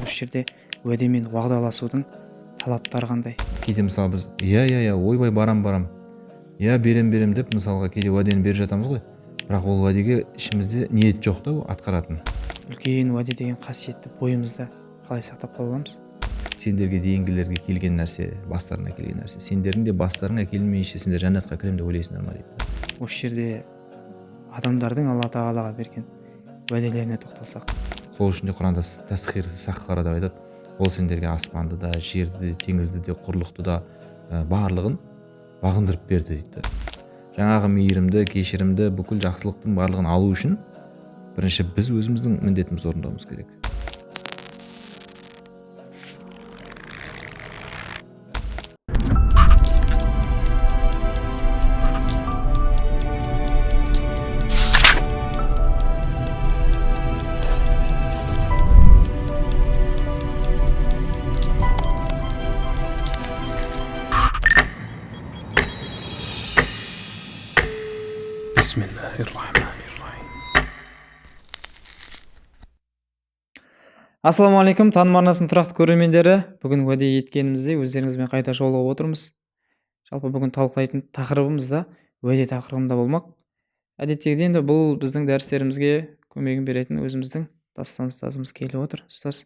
осы жерде уәде мен уағдаласудың талаптары қандай? Кейде мысалы біз ойбай барам берем деп мысалға кейде уәдені беріп жатамыз ғой, бірақ ол уәдеге ішімізде ниет жоқ та атқаратын. Үлкен уәде деген қасиетті бойымызда қалай сақтап қала аламыз? Сендерге дейінгілерге келген нәрсе, бастарына келген нәрсе, сендердің де бастарыңа келмейінше сендер жәннатқа кіремін деп ойлайсыңдар ма дейді. Осы жерде адамдардың Алла тағалаға берген уәделеріне тоқталсақ, Сол үшін де Құранда тасхир саххара деп айтады. Ол сендерге аспанды да, жерді, теңізді де, құрлықты да барлығын бағындырып берді дейді. Жаңағы мейірімді, кешірімді, бүкіл жақсылықтың барлығын алу үшін бірінші біз өзіміздің міндетімізді орындауымыз керек. Ассалаумағалейкум, таным арнасының тұрақты көрермендері. Бүгін уәде еткеніміздей өздеріңізбен қайта жолығып отырмыз. Жалпы бүгін талқылайтын тақырыбымыз да уәде тақырыбында болмақ. Әдеттегідей енді бұл біздің дәрістерімізге көмегін беретін өзіміздің Дастан ұстазымыз келіп отыр. Ұстаз,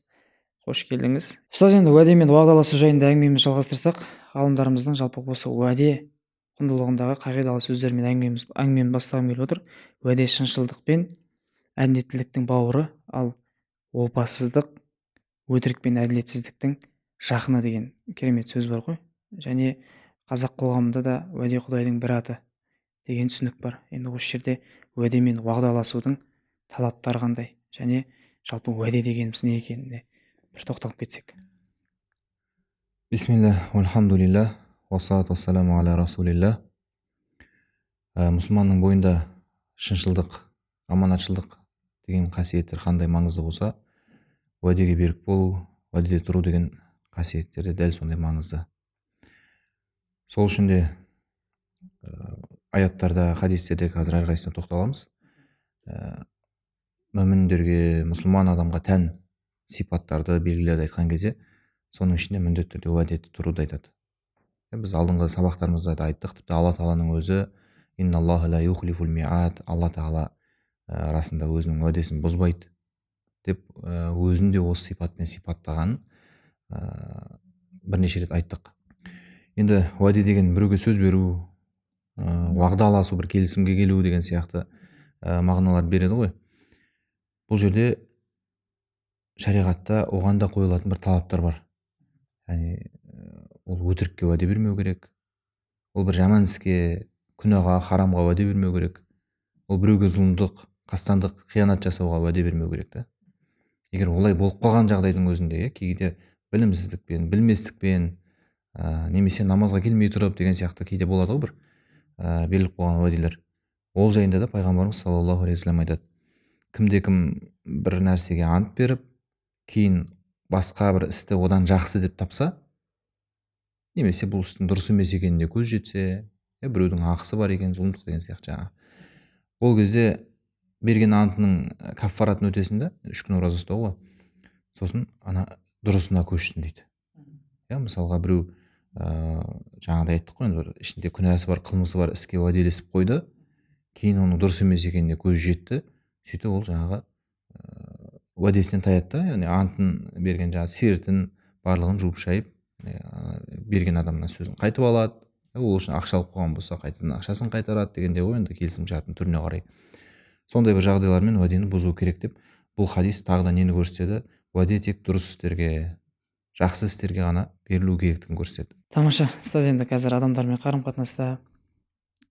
қош келдіңіз. Ұстаз, енді уәде мен уағдаласу жайында әңгімемізді жалғастырсақ, ғалымдарымыздың жалпы осы уәде құндылығындағы қағидалы сөздермен әңгімемді бастағым келіп отыр. Уәде шыншылдық пен әділеттіліктің бауыры, ал опасыздық өтірік пен әділетсіздіктің жақыны деген керемет сөз бар ғой. Және қазақ қоғамында да уәде Құдайдың бір аты деген түсінік бар. Енді осы жерде уәде мен уағдаласудың талаптары қандай, және жалпы уәде дегеніміз не екеніне бір тоқталып кетсек. Бисмилля, альхамдулилля, уассалату вассаламу аля расулилля. Мұсылманның бойында шыншылдық, аманатшылдық деген қасиеттер қандай маңызды болса, уәдеге берік болу, уәдеде тұру деген қасиеттер де дәл сондай маңызды. Сол үшін де аяттарда, хадистерде қазір әрқайсысына тоқталамыз. Мүміндерге, мұсылман адамға тән сипаттарды, белгілерді айтқан кезде, соның ішінде міндетті түрде уәдеде тұруды айтады. Біз алдыңғы сабақтарымызда да айттық, тіпті Алла Тағаланың өзі инналлаха ла юхлифул миат, Алла Тағала расында өзінің уәдесін бұзбайды деп өзін де осы сипатпен сипаттағанын бірнеше рет айттық. Енді уәде деген біреуге сөз беру, уағдаласу, бір келісімге келу деген сияқты мағыналар береді ғой. Бұл жерде шариғатта оған да қойылатын бір талаптар бар. Яғни ол өтірікке уәде бермеу керек, ол бір жаман іске, күнәға, харамға уәде бермеу керек, ол біреуге зұлымдық, қастандық, қиянат жасауға уәде бермеу керек та. Егер олай болып қалған жағдайдың өзінде, кейде білімсіздікпен, білместікпен, немесе намазға келмей тұрып деген сияқты кейде болады ғой бір беріліп қойған уәделер. Ол жайында да пайғамбарымыз саллаллаху алейхи вассалам айтады: кімде-кім бір нәрсеге ант беріп, кейін басқа бір істі одан жақсы деп тапса, немесе бұл істің дұрыс емес екеніне көз жетсе, біреудің ақысы бар екен, зұлымдық деген сияқты жаңағы. Ол кезде берген антының каффаратын өтесін да, 3 күн ораза ұстауға, сосын ана дұрысына көшсін дейді. Мысалға біреу жаңағыдай айттық қой, бір ішінде күнәсі бар, қылмысы бар іске уәделесіп қойды, кейін оның дұрыс емес екеніне көз жетті, сөйтіп ол жаңағы уәдесінен таяды да, яғни антын берген жаңағы сертін барлығын жуып шайып берген адамнан сөзін қайтып алады. Ол үшін ақша алып қойған болса, қайтадан ақшасын қайтарады дегенде ғой, енді келісім шарттың түріне қарай. Сондай бір жағдайлармен уәдені бұзу керек деп, бұл хадис тағы да нені көрсетеді? Уәде тек дұрыс істерге, жақсы істерге ғана берілу керектігін көрсетеді. Тамаша. Ұстаз, енді қазір адамдармен қарым-қатынаста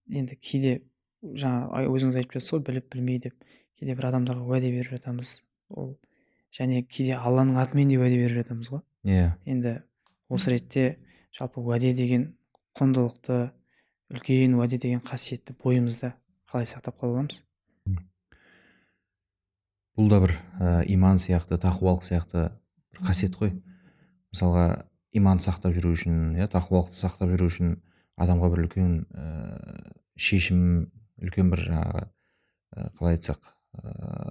енді кейде жаңа өзіңіз айтып жатсыз ғой, біліп білмей деп, кейде бір адамдарға уәде беріп жатамыз. Ол және кейде Алланың атымен де уәде беріп жатамыз ғой. Енді осы ретте жалпы уәде деген құндылықты, үлкен уәде деген қасиетті бойымызда қалай сақтап қала аламыз? Бұл да бір иман сияқты, тақуалық сияқты бір қасиет қой. Мысалға, иман сақтап жүру үшін, тақуалықты сақтап жүру үшін адамға бір үлкен шешім, үлкен бір жаңағы қалай айтсақ,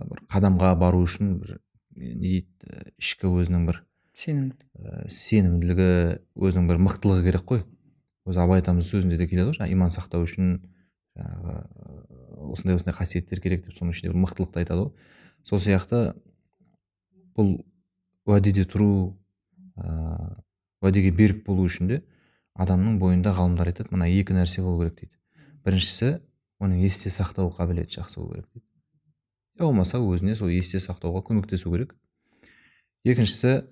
бір қадамға бару үшін бір не дейді, ішкі өзінің бір сенімділігі, өзінің бір мықтылығы керек қой. Өзі абай атамыздың сөзінде де келеді ғой, жаңағы иман сақтау үшін жаңағы осындай қасиеттер керек деп, соның ішінде бір мықтылықты айтады ғой. Сол сияқты бұл уәдеде тұру, уәдеге берік болу үшін де адамның бойында, ғалымдар айтады, мына екі нәрсе болу керек дейді. Біріншісі, оның есте сақтау қабілеті жақсы болу керек дейді. Болмаса өзіне сол есте сақтауға көмектесу керек. Екіншісі,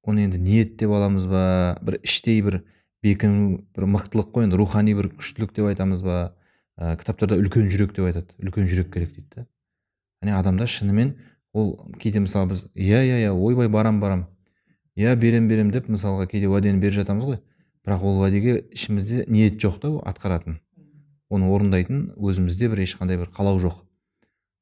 оны енді ниет деп аламыз ба, бір іштей бір бекіну, бір мықтылық қой, енді рухани бір күштілік деп айтамыз ба. Кітаптарда үлкен жүрек деп айтады. Үлкен жүрек керек дейді. Яғни адамда шынымен ол кейде мысалы біз ойбай барам, берем деп мысалға кейде уәдені беріп жатамыз ғой. Бірақ ол уәдеге ішімізде ниет жоқ та, атқаратын. Оны орындайтын өзімізде бір ешқандай бір қалау жоқ.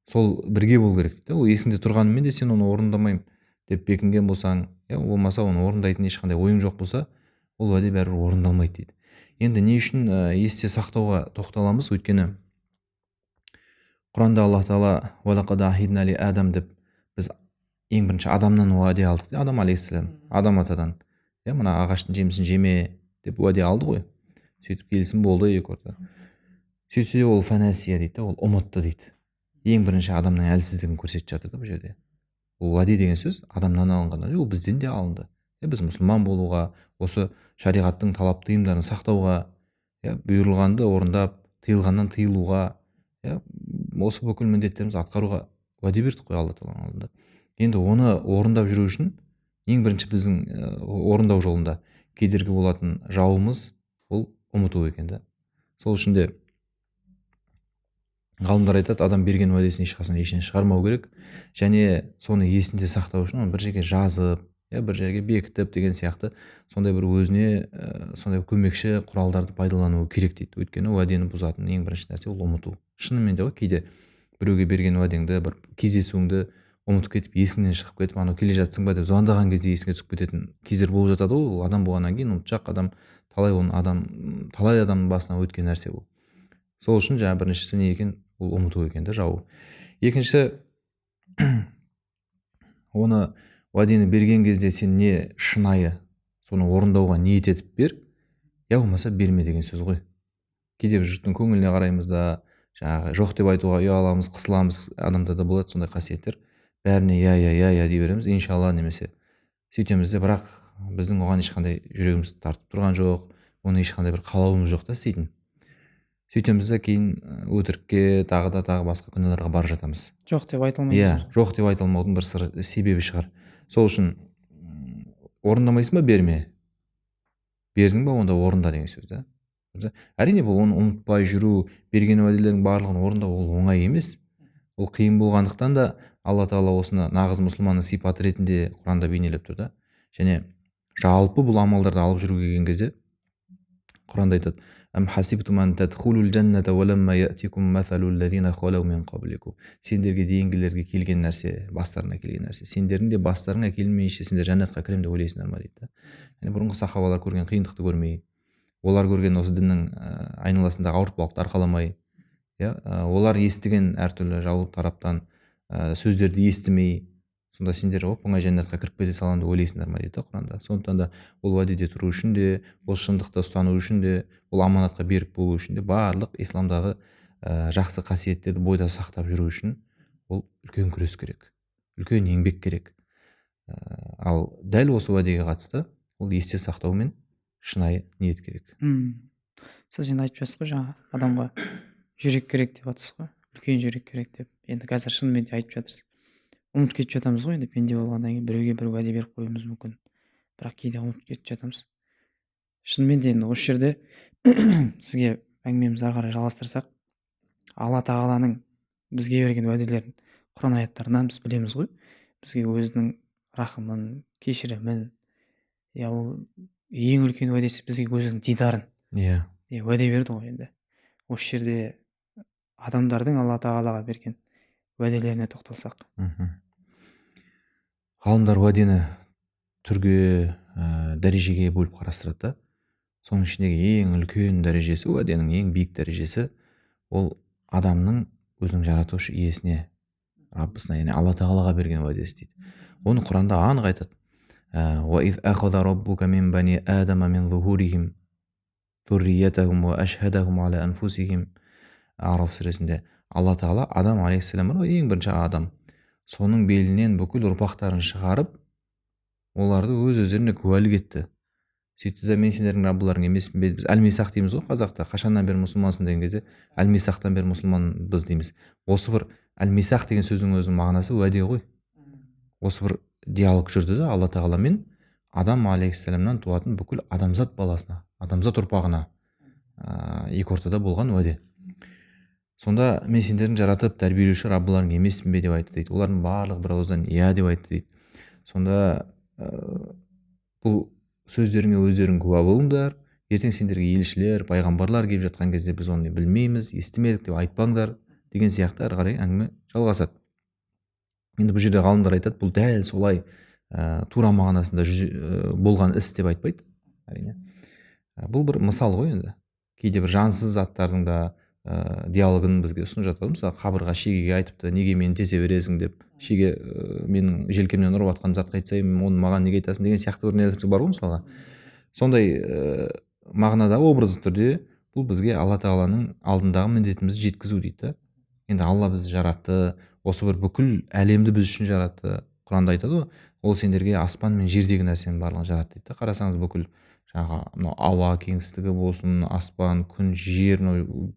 Сол бірге болу керек дейді. Ол есіңде тұрғанымен де сен оны орындамаймын деп бекінген болсаң, болмаса оны орындайтын ешқандай ойың жоқ болса, ол уәде бәрібір орындалмайды дейді. Енді не үшін есте сақтауға тоқталамыз? Өйткені Құранда Алла Тағала «Уалақад ахидна ли Адам» деп, біз ең бірінші адамнан уәде алдық. Адам алейхиссалам, Адам атадан, мына ағаштың жемісін жеме деп уәде алды ғой. Сөйтіп келісім болды екі орта. Сөйтсе ол фанасия дейді, ол ұмытты дейді. Ең бірінші адамның әлсіздігін көрсетіп жатыр да бұл жерде. Ол уәде деген сөз адамнан алынған, ол бізден де алынды. Біз мұсылман болуға, осы шариғаттың талап тыйымдарын сақтауға, бұйырылғанды орындап, тыйылғаннан тыйылуға, осы бүкіл міндеттерімізді атқаруға уәде бердік қой Алла Тағаланың алдында. Енді оны орындап жүру үшін ең бірінші біздің орындау жолында кедергі болатын жауымыз ол ұмыту екен да. Сол үшін де ғалымдар айтады, адам берген уәдесін ешқашан есінен шығармау керек, және соны есінде сақтау үшін оны бір жерге жазып, бір жерге бекітіп деген сияқты сондай бір өзіне сондай көмекші құралдарды пайдалану керек дейді. Өйткені уәдені бұзатын ең бірінші нәрсе ол ұмыту. Шынымен де кейде біреуге берген уәдеңді, бір кездесуіңді ұмытып кетіп, есіңнен шығып кетіп, анау келе жатсың ба деп звондаған кезде есіңе түсіп кететін кездер болып жатады ғой. Ол адам болғаннан кейін ұмытшақ адам, талай адамның басынан өткен нәрсе ол. Сол үшін жаңа біріншісі не екен? Ол ұмыту екен да, жауы. Екінші, оны уәдені берген кезде сен не шынайы соны орындауға ниет етіп бер, болмаса берме деген сөз ғой. Кейде біз жұрттың көңіліне қараймыз да, жаңағы жоқ деп айтуға ұяламыз, қысыламыз, адамдарда болады сондай қасиеттер. Бәріне дей береміз, иншалла немесе сөйтеміз де, бірақ біздің оған ешқандай жүрегіміз тартып тұрған жоқ, оны ешқандай бір қалауымыз жоқ та істейтін. Сөйтеміз де кейін өтірікке, тағы басқа күнәларға барып жатамыз. Жоқ деп айтылмайды. Жоқ деп айтылмаудың бір себебі шығар. Сол үшін орындамайсың ба, берме. Бердің ба, онда орында деген сөз да. Әрине бұл оны ұмытпай жүру, берген уәделердің барлығын орындау ол оңай емес. Ол қиын болғандықтан да Алла Тағала осыны нағыз мұсылманның сипаты ретінде Құранда бейнелеп тұр да. Және жалпы бұл амалдарды алып жүруге келген кезде Құранда айтады: сендерге дейінгілерге келген нәрсе, бастарына келген нәрсе, сендердің де бастарыңа келмейінше сендер жәннатқа кіремін деп ойлайсыңдар ма дейді. Яғни бұрынғы сахабалар көрген қиындықты көрмей, олар көрген осы діннің айналасындағы ауыртпалықты арқаламай, олар естіген әртүрлі жау тараптан сөздерді естімей, сонда сендер оңай жәннатқа кіріп кете саламын деп ойлайсыңдар ма дейді Құранда. Сондықтан да ол уәдеде тұру үшін де, ол шындықты ұстану үшін де, ол аманатқа берік болу үшін де, барлық исламдағы жақсы қасиеттерді бойда сақтап жүру үшін ол үлкен күрес керек, үлкен еңбек керек. Ал дәл осы уәдеге қатысты ол есте сақтау мен шынайы ниет керек. Сіз енді айтып жатсыз ғой, жаңа адамға жүрек керек деп жатсыз ғой, үлкен жүрек керек деп. Енді қазір шынымен де айтып жатырсыз. Ұмытып кетіп жатамыз ғой, енді пенде болғаннан кейін біреуге бір уәде беріп қоюымыз мүмкін, бірақ кейде ұмытып кетіп жатамыз. Шынымен де енді осы жерде сізге әңгімемізді ары қарай жалғастырсақ, Алла Тағаланың бізге берген уәделерін Құран аяттарынан біз білеміз ғой. Бізге өзінің рахымын, кешірімін, ол ең үлкен уәдесі бізге өзінің дидарын уәде берді ғой. Енді осы жерде адамдардың Алла Тағалаға берген уәделеріне тоқталсақ. Ғалымдар уәдені түрге, дәрежеге бөліп қарастырады. Соның ішіндегі ең үлкен дәрежесі, уәденің ең биік дәрежесі ол адамның өзінің жаратушы иесіне, Раббысына, яғни Алла Тағалаға берген уәдесі дейді. Оны Құранда анық айтады: وإذ أخذ ربك من بني آدم من ظهورهم ذريتهم وأشهدهم على أنفسهم. Араф сүресінде алла тағала адам алейхисалам бар ғой, ең бірінші адам, соның белінен бүкіл ұрпақтарын шығарып оларды өз өздеріне куәлік етті. Сөйтті де мен сендердің раббыларың емеспін бе? Біз әл-мисақ дейміз ғой қазақта, қашаннан бері мұсылмансың деген кезде әл-мисақтан бері мұсылманбыз дейміз. Осы бір әл-мисақ деген сөздің өзінің мағынасы уәде ғой. Осы бір диалог жүрді де алла тағаламен адам алейхисаламнан туатын бүкіл адамзат баласына, адамзат ұрпағына екі ортада болған уәде. Сонда мен сендердің жаратып тәрбиелеуші раббыларың емеспін бе деп айтты дейді. Олардың барлығы бір ауыздан иә деп айтты дейді. Сонда бұл сөздеріңе өздерің куә болыңдар, ертең сендерге елшілер, пайғамбарлар келіп жатқан кезде біз оны білмейміз, естімедік деп айтпаңдар деген сияқты әрі қарай әңгіме жалғасады. Енді бұл жерде ғалымдар айтады, бұл дәл солай тура мағынасында болған іс деп айтпайды, әрине. Бұл бір мысал ғой. Енді кейде бір жансыз заттардың да диалогын бізге ұсынып жатады. Мысалы қабырға шегеге айтыпты, неге мені тесе бересің деп, шеге менің желкемнен ұрып жатқан затқа айтсам, оны маған неге айтасың деген сияқты бір нелер бар ғой мысалға. Сондай мағынада образды түрде бұл бізге алла тағаланың алдындағы міндетімізді жеткізу дейді. Енді алла бізді жаратты, осы бір бүкіл әлемді біз үшін жаратты. Құранда айтады ғой, ол сендерге аспан мен жердегі нәрсенің барлығын жаратты дейді. Қарасаңыз бүкіл жаңағы ауа кеңістігі болсын, аспан, күн, жер,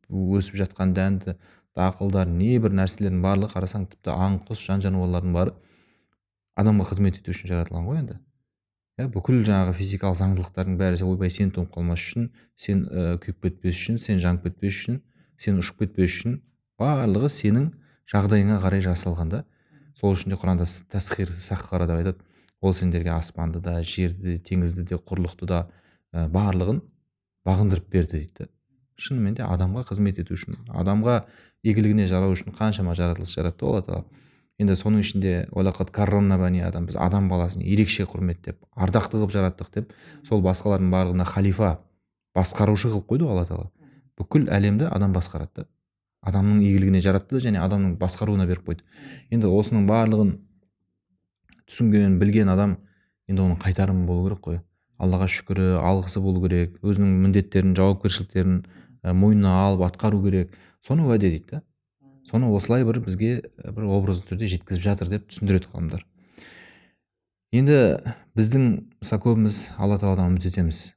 өсіп жатқан дәнді дақылдар, небір нәрселердің барлығы қарасаң тіпті аң, құс, жан жануарлардың бары адамға қызмет ету үшін жаратылған ғой. Енді бүкіл жаңағы физикалық заңдылықтардың бәрі ойбай сен тоңып қалмас үшін, сен күйіп кетпес үшін, сен жанып кетпес үшін, сен ұшып кетпес үшін, барлығы сенің жағдайыңа қарай жасалған да. Сол үшін де Құранда тасхир саххара деп айтады, ол сендерге аспанды да, жерді, теңізді де, құрлықты да барлығын бағындырып берді дейді. Шынымен де адамға қызмет ету үшін, адамға игілігіне жарау үшін қаншама жаратылыс жаратты Алла тағала. Енді соның ішінде уалақад каррамна бани адам, біз адам баласын ерекше құрметтеп, ардақты қылып жараттық деп, сол басқалардың барлығына халифа, басқарушы қылып қойды Алла тағала. Бүкіл әлемді адам басқарады. Адамның игілігіне жаратты және адамның басқаруына беріп қойды. Енді осының барлығын түсінген, білген адам енді оның қайтарымы болу керек қой. Аллаға шүкірі, алғысы болу керек, өзінің міндеттерін, жауапкершіліктерін мойнына алып атқару керек. Соны уәде дейді. Соны осылай бір бізге бір образды түрде жеткізіп жатыр деп түсіндіреді ғалымдар. Енді біздің көбіміз алла тағаладан үміт етеміз.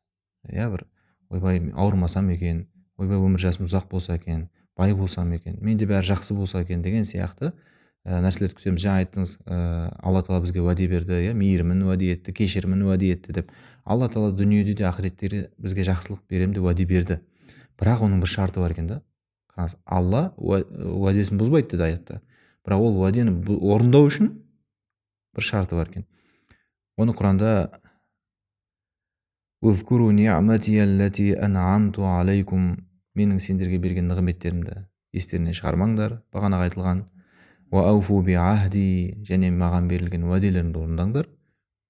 Бір ойбай ауырмасам екен, ойбай өмір жасым ұзақ болса екен, бай болсам екен, менде бәрі жақсы болса екен деген сияқты нәрселерді күтеміз. Жаңа айттыңыз, алла тағала бізге уәде берді, мейірімін уәде етті, кешірімін уәде етті деп. Алла тағала дүниеде де ақыретте бізге жақсылық беремін деп уәде берді. Бірақ оның бір шарты бар екен да. Алла уәдесін бұзбайды деді аятта. Бірақ ол уәдені орындау үшін бір шарты бар екен. Оны Құранда «Uzkuru ni'mati allati an'amtu алейкум», менің сендерге берген нығметтерімді естеріне шығармаңдар, бағана айтылған. «Ва ауфу би ахди», және маған берілген уәделерімді орындаңдар.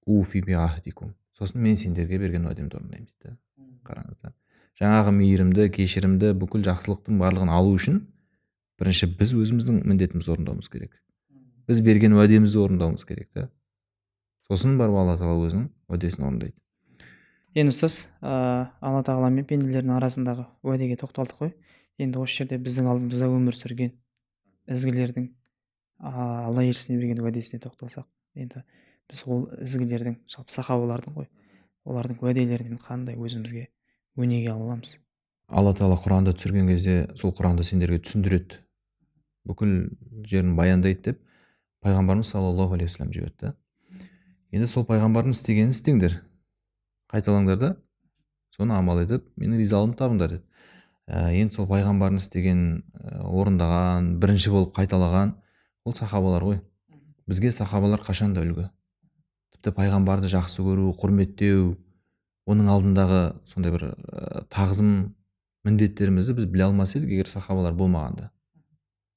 «Уфи би ахдикум», сосын мен сендерге берген уәдемді орындаймын дейді. Қараңыздар. Жаңағы мейірімді, кешірімді, бүкіл жақсылықтың барлығын алу үшін бірінші біз өзіміздің міндетімізді орындауымыз керек. Біз берген уәдемізді орындауымыз керек та. Сосын барып алла тағала өзінің уәдесін орындайды. Енді ұстаз, алла тағала мен пенделердің арасындағы уәдеге тоқталдық қой. Енді осы жерде біздің алдымызда өмір сүрген ізгілердің алла елшісіне берген уәдесіне тоқталсақ, енді біз ол ізгілердің, жалпы сахабалардың ғой, олардың уәделерінен қандай өзімізге өнеге ала аламыз? Алла тағала Құранды түсірген кезде сол Құранды сендерге түсіндіреді, бүкіл жерін баяндайды деп пайғамбарымыз саллаллаху алейхи вассалам жіберді. Енді сол пайғамбардың істегенін істеңдер, қайталаңдар да, соны амал етіп менің ризалығымды табыңдар деді. Енді сол пайғамбардың істеген, орындаған, бірінші болып қайталаған ол сахабалар ғой. Бізге сахабалар қашанда үлгі. Тіпті пайғамбарды жақсы көру, құрметтеу, оның алдындағы сондай бір тағзым міндеттерімізді біз біле алмас едік егер сахабалар болмағанда.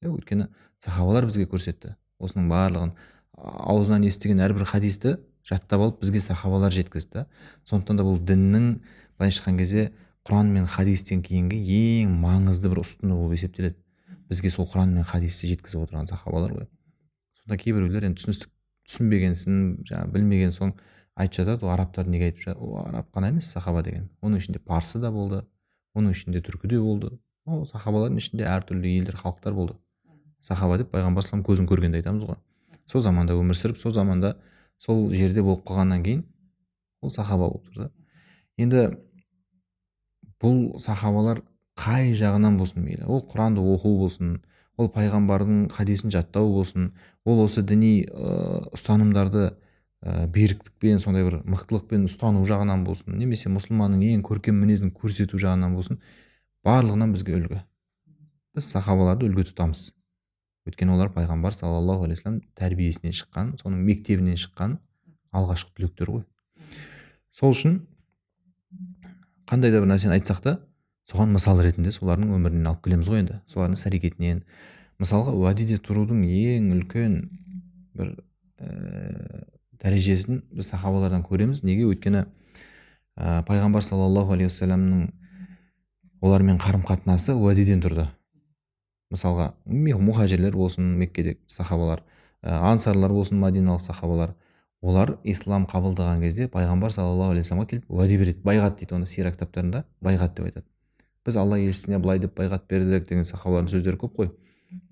Өйткені сахабалар бізге көрсетті. Осының барлығын аузынан естіген әрбір хадисті жаттап алып бізге сахабалар жеткізді. Сондықтан да бұл діннің былайша айтқан кезде Құран мен хадистен кейінгі ең маңызды бір ұстыны болып есептеледі. Бізге сол Құран мен хадисті жеткізіп отырған сахабалар ғой. Сонда кейбіреулер енді түсінбегенсін, білмеген соң айтып жатады, ол арабтар неге айтып жатыр, ол араб қана емес сахаба деген, оның ішінде парсы да болды, оның ішінде түркі де болды, ол сахабалардың ішінде әртүрлі елдер, халықтар болды. Сахаба деп пайғамбар салам көзін көргенде айтамыз ғой. Сол заманда өмір сүріп, сол заманда сол жерде болып қалғаннан кейін ол сахаба болып тұр да. Енді бұл сахабалар қай жағынан болсын мейлі, ол құранды оқу болсын, ол пайғамбардың хадисін жаттау болсын, ол осы діни ұстанымдарды беріктікпен, сондай бір мықтылықпен ұстану жағынан болсын, немесе мұсылманның ең көркем мінезін көрсету жағынан болсын, барлығынан бізге үлгі. Біз сахабаларды үлгі тұтамыз. Өйткені олар пайғамбар саллаллаху алейхи вассалам тәрбиесінен шыққан, соның мектебінен шыққан алғашқы түлектер ғой. Сол үшін қандай да бір нәрсені айтсақ та, соған мысал ретінде солардың өмірінен алып келеміз ғой енді, солардың іс-әрекетінен. Мысалға уәдеде тұрудың ең үлкен бір дәрежесін біз сахабалардан көреміз. Неге? Өйткені пайғамбар саллаллаху алейхи вассаламның олармен қарым-қатынасы уәдеден тұрды. Мысалға мұхажирлер болсын, Меккеде сахабалар, ансарлар болсын, мәдиналық сахабалар, олар ислам қабылдаған кезде пайғамбар саллаллаху алейхи вассаламға келіп уәде береді. Байғат дейді, оны сира кітаптарында байғат деп айтады. Біз алла елшісіне былай деп байғат бердік деген сахабалардың сөздері көп қой.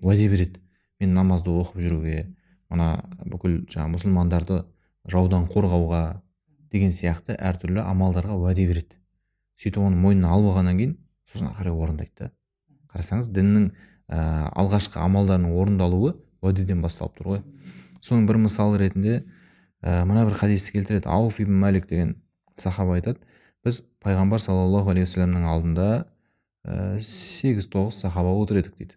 Уәде береді, мен намазды оқып жүруге, мына бүкіл жаңағы мұсылмандарды жаудан қорғауға деген сияқты әртүрлі амалдарға уәде береді. Сөйтіп оны мойнына алып алғаннан кейін сосын қарай орындайды да. Қарасаңыз, діннің алғашқы амалдарының орындалуы уәдеден басталып тұр ғой. Соның бір мысалы ретінде мына бір хадисті келтіреді. Ауф ибн Малик деген сахаба айтады, біз пайғамбар саллаллаху алейхи вассаламның алдында 8-9 сахаба отыр едік дейді.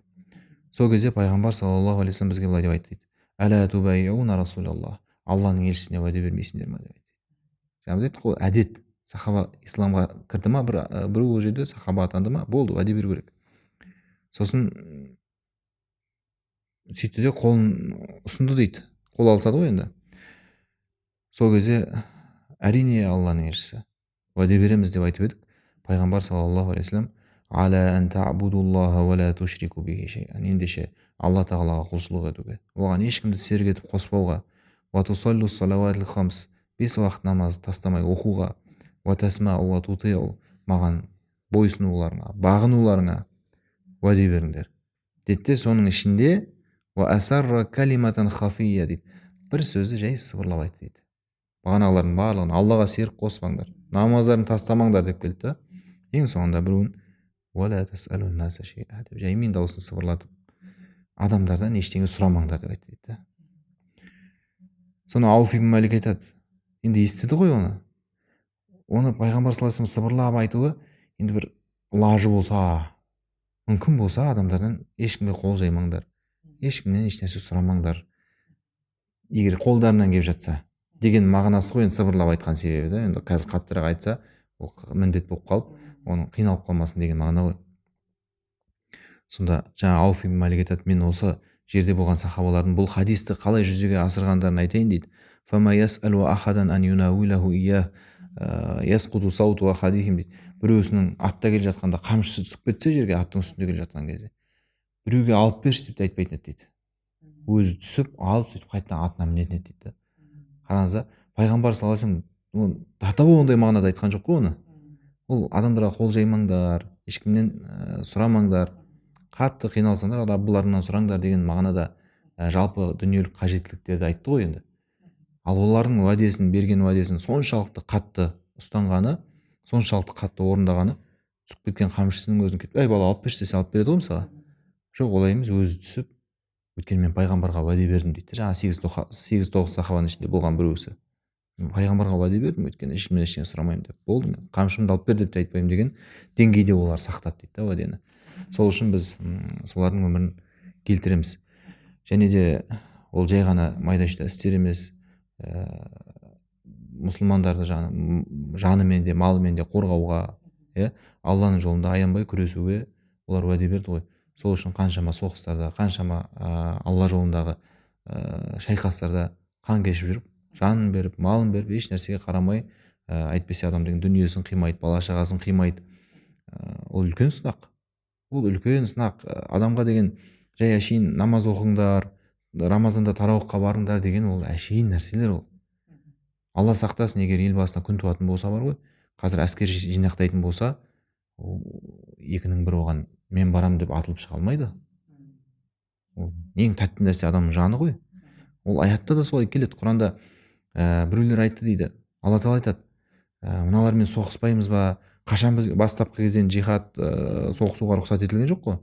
Сол кезде пайғамбар саллаллаху алейхи вассалам бізге былай деп айтты дейді: әлә тубайюна расулаллах, алланың елшісіне уәде бермейсіңдер ме деп айтты. Жаңағы деді ғой, әдет. Сахаба исламға кірді ма, біреу ол жерде сахаба атанды ма, болды, уәде беру керек. Сосын сөйтті де қолын ұсынды дейді, қол алысады ғой енді. Сол кезде әрине алланың елшісі, уәде береміз деп айтып едік. Пайғамбар саллаллаху алейхи вассалам аля ан та'будуллаха ва ла тушрику бихи шайъан, ендеше алла тағалаға құлшылық етуге, оған ешкімді серік етіп қоспауға, ва тусаллу салауатил хамс, 5 уақыт намазды тастамай оқуға, ва тасмау ва тутиу, маған бойсынуларыңа, бағынуларыңа уәде беріңдер деді. Соның ішінде ва асарра калиматан хафия дейді, бір сөзді жай сыбырлап айтты дейді. Бағанағылардың барлығын аллаға серік қоспаңдар, намаздарын тастамаңдар деп келді да. Ең соңында біреуін уәлә тасалун наса шей'a деп жаймен дауысын сыбырлатып, адамдардан ештеңе сұрамаңдар деп айтты дейді. Соны Ауф ибн Малик айтады, енді естіді ғой оны. Оны пайғамбар саллаллаху алейхи вассалам сыбырлап айтуы енді бір лажы болса, мүмкін болса, адамдардан ешкімге қол жаймаңдар, ешкімнен ешнәрсе сұрамаңдар, егер қолдарынан келіп жатса деген мағынасы ғой енді сыбырлап айтқан себебі да. Енді қазір қаттырақ айтса, ол міндет болып қалып, оның қиналып қалмасын деген мағына ғой. Сонда жаңа Ауф ибн Малик айтады, мен осы жерде болған сахабалардың бұл хадисті қалай жүзеге асырғандарын айтайын дейді. Фама ясалу ахадан ан юнауилаху ия ясқуду сауту ахадихим дейді. Біреусінің атта келе жатқанда қамшысы түсіп кетсе жерге, аттың үстінде келе жатқан кезде, біреуге алып берші деп айтпайтын еді дейді. Өзі түсіп алып сөйтіп қайтадан атына мінетін еді дейді. Қараңыз да, пайғамбар саллаллаху алейхи вассалам датабы ондай мағынада айтқан жоқ қой оны. Ол адамдарға қол жаймаңдар, ешкімнен сұрамаңдар, қатты қиналсаңдар Раббыларыңнан сұраңдар деген мағынада жалпы дүниелік қажеттіліктерді айтты ғой енді. Ал олардың уәдесін, берген уәдесін соншалықты қатты ұстанғаны, соншалықты қатты орындағаны, түсіп кеткен қамшысының өзін кетіп, бала алып берші десе алып береді ғой мысалға. Жоқ, олай емес, өзі түсіп, өйткені мен пайғамбарға уәде бердім дейді. Жаңа 8-9 сахабаның ішінде болған біреусі. Мен пайғамбарға уәде бердім, өйткені ешкімнен ештеңе сұрамаймын деп. Болды, мен қамшымды алып бер деп те айтпаймын деген деңгейде олар сақтады дейді да уәдені. Сол үшін біз солардың өмірін келтіреміз. Және де ол жай ғана майда-шүйде істер емес, мұсылмандарды жанымен де малымен де қорғауға, алланың жолында аянбай күресуге олар уәде берді ғой. Сол үшін қаншама соғыстарда, қаншама алла жолындағы шайқастарда қан кешіп жүріп, жанын беріп, малын беріп, еш нәрсеге қарамай, әйтпесе адам деген дүниесін қимайды, бала шағасын қимайды. Ол үлкен сынақ. Ол үлкен сынақ. Адамға деген жай әшейін намаз оқыңдар, Рамазанда тарауыққа барыңдар деген ол әшейін нәрселер ол. алла сақтасын, егер ел басына күн туатын болса бар ғой, қазір әскер жинақтайтын болса, екінің бірі оған мен барам деп атылып шыға алмайды. Ол ең тәтті нәрсе адамның жаны ғой. Ол аятта да солай келеді. Құранда біреулер айтты дейді, алла тағала айтады, мыналармен соғыспаймыз ба, қашан біз бастапқы кезден жихад соғысуға рұқсат етілген жоқ қой.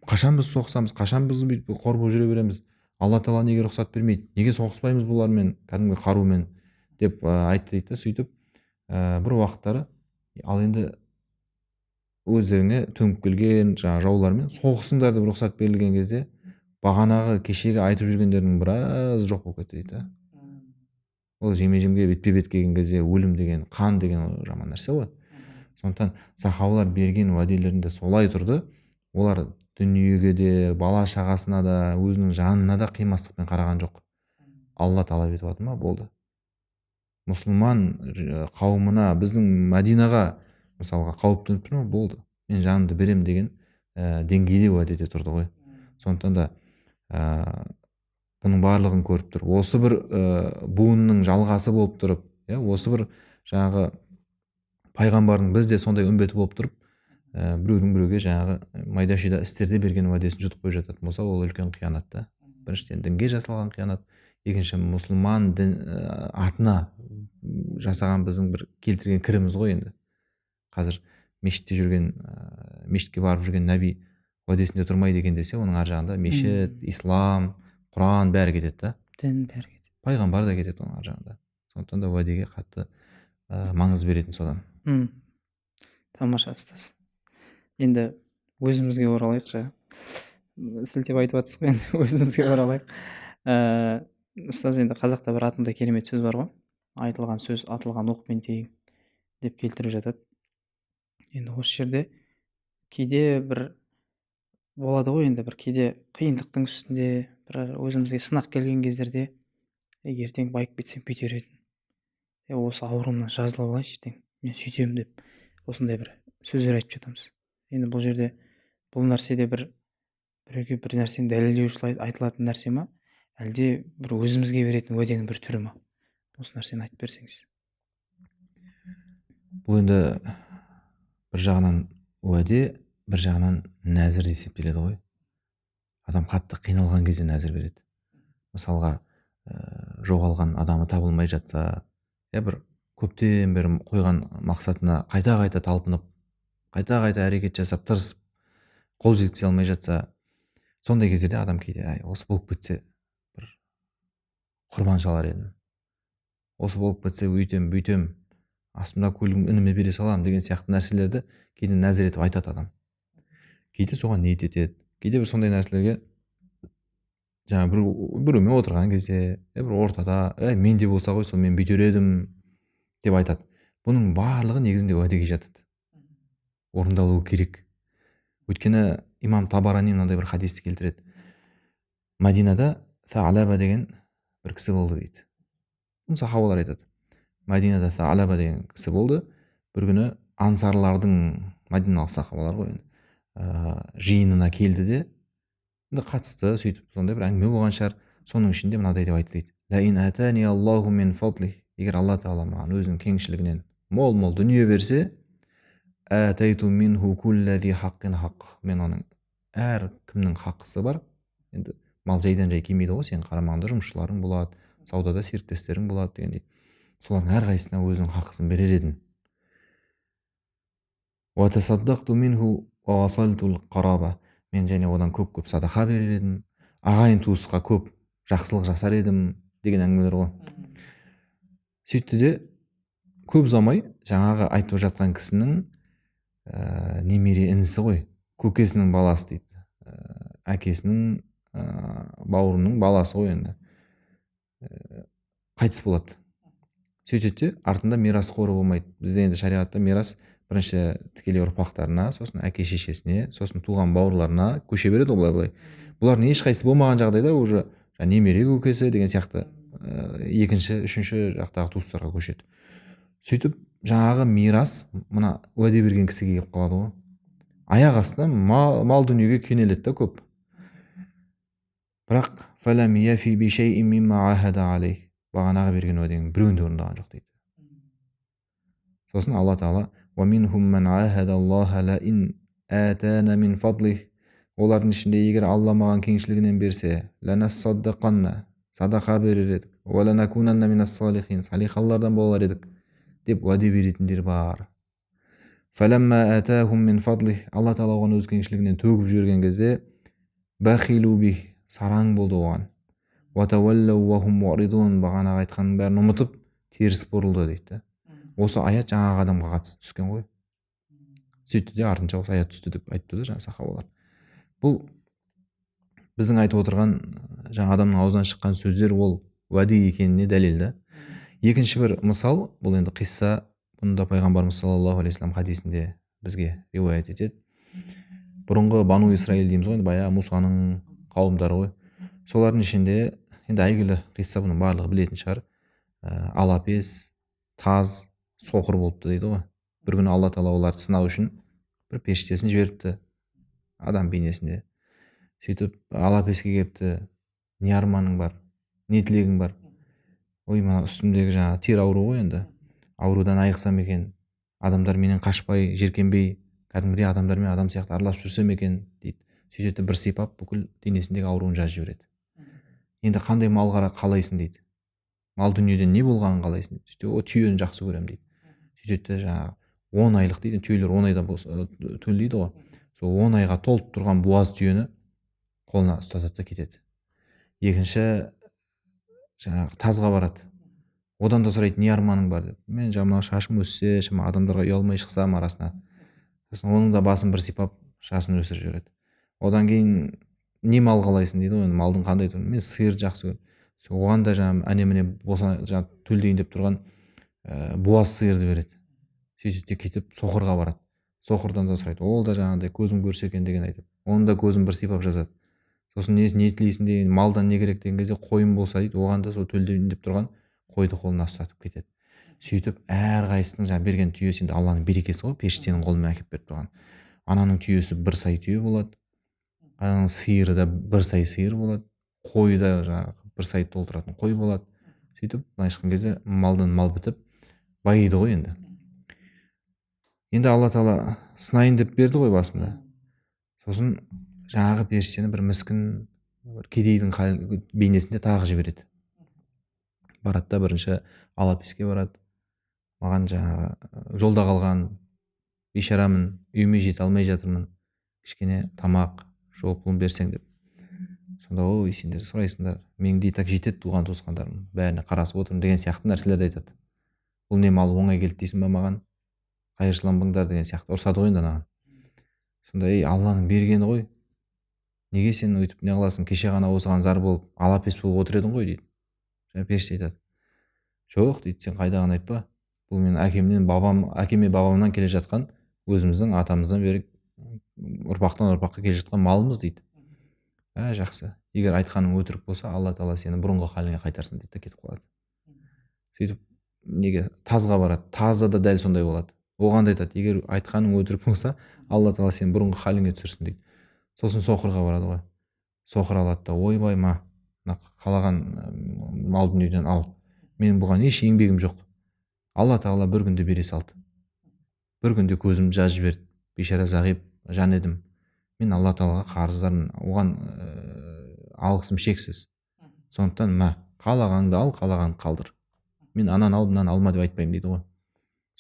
Қашан біз соғысамыз, қашан біз бүйтіп қор болып жүре береміз, алла тағала неге рұқсат бермейді, неге соғыспаймыз бұлармен кәдімгі қарумен деп айтты дейді. Сөйтіп бір уақыттары ал енді өздеріне төніп келген жаңағы жаулармен соғысыңдар деп рұқсат берілген кезде бағанағы кешегі айтып жүргендердің біраз жоқ болып кетті дейді. Ол жеме жемге бетпе бет келген кезде өлім деген, қан деген жаман нәрсе ғой. Сондықтан сахабалар берген уәделерінде солай тұрды. Олар дүниеге де, бала шағасына да, өзінің жанына да қимастықпен қараған жоқ. Алла талап етіп жатыр ма, болды. Мұсылман қауымына, біздің Мәдинаға мысалға қауіп төніп тұр ма, болды, мен жанымды берем деген деңгейде уәдеде тұрды ғой. Сондықтан да бұның барлығын көріп тұр. Осы бір буынның жалғасы болып тұрып, осы бір жаңағы пайғамбардың бізде сондай үмбеті болып тұрып, біреудің біреуге жаңағы майда шүйда істерде берген уәдесін жұтып қойып жататын болса, ол үлкен қиянат та. Біріншіден дінге жасалған қиянат, екінші мұсылман атына жасаған біздің бір келтірген кіріміз ғой. Енді қазір мешітте жүрген, мешітке барып жүрген нәби уәдесінде тұрмайды екен десе, оның ар жағында мешіт, ислам, Құран бәрі кетеді да. Дін бәрі кетеді. Пайғамбар да кетеді оның ар жағында. Сондықтан да уәдеге қатты маңыз беретін содан. Тамаша ұстаз. Енді өзімізге оралайықшы. Сілтеп айтып жатсыз ғой, енді өзімізге оралайық. Ұстаз, енді қазақта бір атымдай керемет сөз бар ғой. Айтылған сөз атылған оқпен тең деп келтіріп жатады. Енді осы жерде кейде бір болады ғой, енді бір кейде қиындықтың үстінде бір өзімізге сынақ келген кездерде ертең байып кетсем бүйтер едім, осы ауруымнан жазылып алайыншы, ертең мен сөйтемін деп осындай бір сөздер айтып жатамыз. Енді бұл жерде бұл нәрседе біреуге бір нәрсені дәлелдеу үшін айтылатын нәрсе ма, әлде бір өзімізге беретін уәденің бір түрі ма? Осы нәрсені айтып берсеңіз. Бұл енді бір жағынан уәде, бір жағынан нәзір есептеледі ғой. Адам қатты қиналған кезде нәзір береді. Мысалға жоғалған адамы табылмай жатса, бір көптен бері қойған мақсатына қайта талпынып, қайта әрекет жасап тырысып қол жеткізе алмай жатса, сондай кездерде адам кейде осы болып кетсе бір құрбан шалар едім, осы болып кетсе өйтем бүйтем, астымда көлігім ініме бере салам деген сияқты нәрселерді кейде нәзір етіп айтады адам. Кейде соған ниет етеді, кейде бір сондай нәрселерге жаңа біреумен отырған кезде, бір ортада менде болса ғой, сол мен бүйтер едім деп айтады. Бұның барлығы негізінде уәдеге жатады, орындалуы керек. Өйткені имам Табарани мынандай бір хадисті келтіреді. Мәдинада Саалаба деген бір кісі болды дейді. Бұны сахабалар айтады. Мәдинада Саалаба деген кісі болды. Бір күні ансарлардың, мәдиналық сахабалар ғой, жиынына келді де қатысты, сөйтіп сондай бір әңгіме болған шығар. Соның ішінде мынадай деп айтты дейді. Лаин атани Аллаху мин фадли, егер алла тағала маған өзінің кеңшілігінен мол дүние берсе, атайту минху куллази хаққин хақ, мен оның әр кімнің хақысы бар. Енді мал жайдан жай келмейді ғой, сенің қарамағында жұмысшыларың болады, саудада серіктестерің болады дегендей. Солардың әрқайсысына өзінің хақысын берер едім. Ва тасаддақту минху ва васалтул қараба, мен және одан көп садақа берер едім, ағайын туысқа көп жақсылық жасар едім деген әңгімелер ғой. Сөйтті де көп ұзамай жаңағы айтып жатқан кісінің немере інісі ғой, көкесінің баласы дейді, әкесінің бауырының баласы ғой, енді қайтыс болады. Сөйтеді де артында мирас қоры болмайды. Бізде енді шариғатта мирас бірінші тікелей ұрпақтарына, сосын әке шешесіне, сосын туған бауырларына көше береді олай. Бұлардың ешқайсысы болмаған жағдайда уже немере көкесі деген сияқты екінші, үшінші жақтағы туыстарға көшеді. Сөйтіп жаңағы мирас мына уәде берген кісіге келіп қалады ғой. Аяқ астынан мал дүниеге кенеледі да көп. Бірақ бағанағы берген уәдеңнің біреуін де орындаған жоқ дейді. Сосын алла тағала олардың ішінде егер алла маған кеңшілігінен берсе садақа берер едік салихалардан болар едік деп уәде беретіндер бар. Алла тағала оған өз кеңшілігінен төгіп жіберген кезде сараң болды оған. Бағанағы айтқанның бәрін ұмытып теріс бұрылды дейді. Осы аят жаңағы адамға қатысты түскен ғой. Сөйтті де артынша осы аят түсті деп айтты да жаңа сахабалар. Бұл біздің айтып отырған жаңа адамның аузынан шыққан сөздер ол уәде екеніне дәлел да. Екінші бір мысал, бұл енді қисса, бұны да пайғамбарымыз саллаллаху алейхи вассалам хадисінде бізге риуаят етеді. Бұрынғы Бану Исраил дейміз ғой, баяғы Мусаның қауымдары ғой. Солардың ішінде енді әйгілі қисса, бұны барлығы білетін шығар. Алапес, таз, соқыр болыпты дейді ғой. Бір күні алла тағала оларды сынау үшін бір періштесін жіберіпті адам бейнесінде. Сөйтіп алапеске келіпті, не арманың бар, не тілегің бар? Ой, мына үстімдегі жаңа тер ауру ғой, енді аурудан айықсам екен, адамдар менен қашпай, жеркенбей, кәдімгідей адамдармен адам сияқты араласып жүрсем екен дейді. Сөйтеді, бір сипап бүкіл денесіндегі ауруын жазып жібереді. Енді қандай мал қалайсың дейді. Мал дүниеден не болғанын қалайсың дейді. Сөйтеді, түйені жақсы көремін дейді. Сөйтеді, жаңағы 10 айлық дейді, түйелер 10 айда төлейді ғой. Сол 10 айға толып тұрған буаз түйені қолына ұстатады да кетеді. Екінші жаңағы тазға барады. Одан да сұрайды, не арманың бар деп. Мен жаңағы шашым өссе, адамдарға ұялмай шықсам арасына. Сосын оның да басын бір сипап шашын өсіріп жібереді. Одан кейін не мал қалайсың дейді ғой, малдың қандай түрін. Мен сиырды жақсы көремін. Оған да жаңағы әне-міне төлдейін деп тұрған буаз сиырды береді. Сөйтіп кетіп соқырға барады. Соқырдан да сұрайды. Ол да жаңағыдай көзім көрсе екен деген айтады. Оның да көзін бір сипап жазады. Сосын не тілейсің деген, малдан не керек деген кезде қойым болса дейді, оған да сол төлдейін деп тұрған қойды қолына ұстатып кетеді. Сөйтіп әрқайсысының жаңа берген түйесі, енді Алланың берекесі ғой, періштенің қолымен әкеп беріп тұрған. Ананың түйесі бір сай түйе болады. Ананың сиыры да бір сай сиыр болады. Қойы да жаңағы бір сай толтыратын қой болады. Сөйтіп былай шыққан кезде малдан мал бітіп байиды ғой енді. Енді алла тағала сынайын деп берді ғой басында. Сосын жаңағы періштені бір міскін, бір кедейдің бейнесінде тағы жібереді. Барады да бірінші алапеске барады. Маған жаңағы жолда қалған бейшарамын, үйіме жете алмай жатырмын, кішкене тамақ, жол пұлын берсең деп. Сонда ой, сендер сұрайсыңдар, менің де так жетеді туған туысқандарым, бәріне қарасып отырмын деген сияқты нәрселерді айтады. Бұл не мал оңай келді дейсің ба маған? Қайыршыланбаңдар деген сияқты ұрсады ғой енді анаған. Сонда Алланың бергені ғой, неге сен өйтіп не қыласың, кеше ғана осыған зар болып алапес болып отыр едің ғой дейді. Жаңа періште айтады, жоқ дейді, сен қайдағыны айтпа, бұл мен әкеме бабамнан келе жатқан, өзіміздің атамыздан бері ұрпақтан ұрпаққа келе жатқан малымыз дейді. Жақсы, егер айтқаның өтірік болса, алла тағала сені бұрынғы халіңе қайтарсын дейді да кетіп қалады. Сөйтіп неге тазға барады, тазда да дәл сондай болады. Оған да айтады, егер айтқаның өтірік болса, алла тағала сені бұрынғы халіңе түсірсін дейді. Сосын соқырға барады ғой. Соқыр алады да, ойбай қалаған мал дүниеден ал, менің бұған еш еңбегім жоқ. Алла тағала бір күнде бере салды. Бір күнде көзімді жазып жіберді. Бейшара зағип жан едім. Мен алла тағалаға қарыздармын, оған алғысым шексіз. Сондықтан қалағанды ал, қалағанды қалдыр. Мен ананы ал, мынаны алма деп айтпаймын дейді ғой.